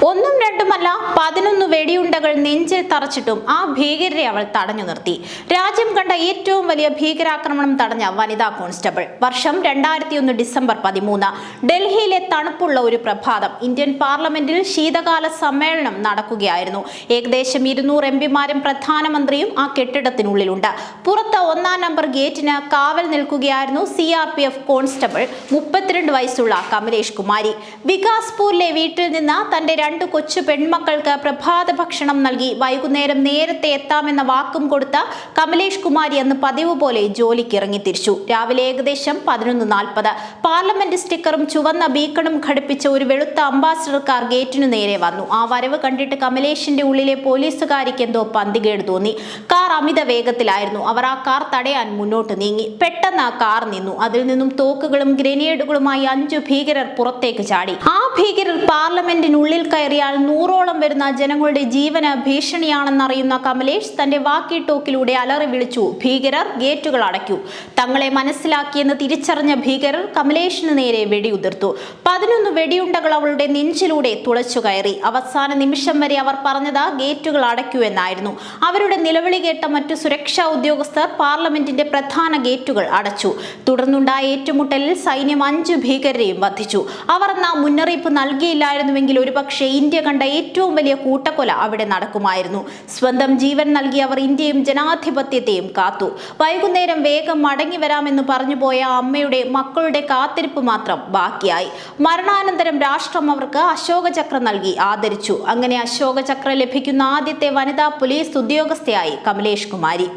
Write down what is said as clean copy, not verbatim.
ഒന്നും രണ്ടുമല്ല 11 വെടിയുണ്ടകൾ നെഞ്ചിൽ തറച്ചിട്ടും ആ ഭീകരരെ അവൾ തടഞ്ഞു നിർത്തി. രാജ്യം കണ്ട ഏറ്റവും വലിയ ഭീകരാക്രമണം തടഞ്ഞ വനിതാ കോൺസ്റ്റബിൾ. വർഷം 2001 ഡിസംബർ 13. ഡൽഹിയിലെ തണുപ്പുള്ള ഒരു പ്രഭാതം. ഇന്ത്യൻ പാർലമെന്റിൽ ശീതകാല സമ്മേളനം നടക്കുകയായിരുന്നു. ഏകദേശം 200 എംപിമാരും പ്രധാനമന്ത്രിയും ആ കെട്ടിടത്തിനുള്ളിലുണ്ട്. പുറത്ത് 1-ാം നമ്പർ ഗേറ്റിന് കാവൽ നിൽക്കുകയായിരുന്നു CRPF കോൺസ്റ്റബിൾ 32 വയസ്സുള്ള കമലേഷ് കുമാരി. വികാസ്പൂരിലെ വീട്ടിൽ നിന്ന് തന്റെ 2 കൊച്ചു പെൺമക്കൾക്ക് പ്രഭാത ഭക്ഷണം നൽകി വൈകുന്നേരം നേരത്തെ എത്താമെന്ന വാക്കും കൊടുത്ത കമലേഷ് കുമാരി അന്ന് പതിവ് പോലെ ജോലിക്ക് ഇറങ്ങി തിരിച്ചു. രാവിലെ ഏകദേശം 11:40. പാർലമെന്റ് സ്റ്റിക്കറും ചുവന്ന ബീക്കണും ഘടിപ്പിച്ച ഒരു വെളുത്ത അംബാസഡർ കാർ ഗേറ്റിനു നേരെ വന്നു. ആ വരവ് കണ്ടിട്ട് കമലേഷിന്റെ ഉള്ളിലെ പോലീസുകാരിക്ക് എന്തോ പന്തികേട് തോന്നി. കാർ അമിത വേഗത്തിലായിരുന്നു. അവർ ആ കാർ തടയാൻ മുന്നോട്ട് നീങ്ങി. പെട്ടെന്ന് ആ കാർ നിന്നു. അതിൽ നിന്നും തോക്കുകളും ഗ്രനേഡുകളുമായി 5 ഭീകരർ പുറത്തേക്ക് ചാടി. ആ ഭീകരർ പാർലമെന്റിനുള്ളിൽ കയറിയാൽ 100ഓളം വരുന്ന ജനങ്ങളുടെ ജീവന് ഭീഷണിയാണെന്നറിയുന്ന കമലേഷ് തന്റെ വാക്കി ടോക്കിലൂടെ അലറി വിളിച്ചു, ഭീകരർ ഗേറ്റുകൾ അടയ്ക്കൂ. തങ്ങളെ മനസ്സിലാക്കിയെന്ന് തിരിച്ചറിഞ്ഞ ഭീകരർ കമലേഷിന് നേരെ വെടിയുതിർത്തു. 11 വെടിയുണ്ടകൾ അവളുടെ നെഞ്ചിലൂടെ തുളച്ചു കയറി. അവസാന നിമിഷം വരെ അവർ പറഞ്ഞത് ഗേറ്റുകൾ അടയ്ക്കൂ എന്നായിരുന്നു. അവരുടെ നിലവിളി കേട്ട മറ്റു സുരക്ഷാ ഉദ്യോഗസ്ഥർ പാർലമെന്റിന്റെ പ്രധാന ഗേറ്റുകൾ അടച്ചു. തുടർന്നുണ്ടായ ഏറ്റുമുട്ടലിൽ സൈന്യം 5 ഭീകരരെയും വധിച്ചു. അവർ അന്ന് മുന്നറിയിപ്പ് നൽകിയില്ലായിരുന്നുവെങ്കിൽ ഒരുപക്ഷെ ഇന്ത്യ കണ്ട ഏറ്റവും വലിയ കൂട്ടക്കൊല അവിടെ നടക്കുമായിരുന്നു. സ്വന്തം ജീവൻ നൽകി അവർ ഇന്ത്യയും ജനാധിപത്യത്തെയും കാത്തു. വൈകുന്നേരം വേഗം മടങ്ങി വരാമെന്ന് പറഞ്ഞുപോയ അമ്മയുടെ മക്കളുടെ കാത്തിരിപ്പ് മാത്രം ബാക്കിയായി. മരണാനന്തരം രാഷ്ട്രം അവർക്ക് അശോകചക്ര നൽകി ആദരിച്ചു. അങ്ങനെ അശോകചക്ര ലഭിക്കുന്ന ആദ്യത്തെ വനിതാ പോലീസ് ഉദ്യോഗസ്ഥയായി കമലേഷ് കുമാരി.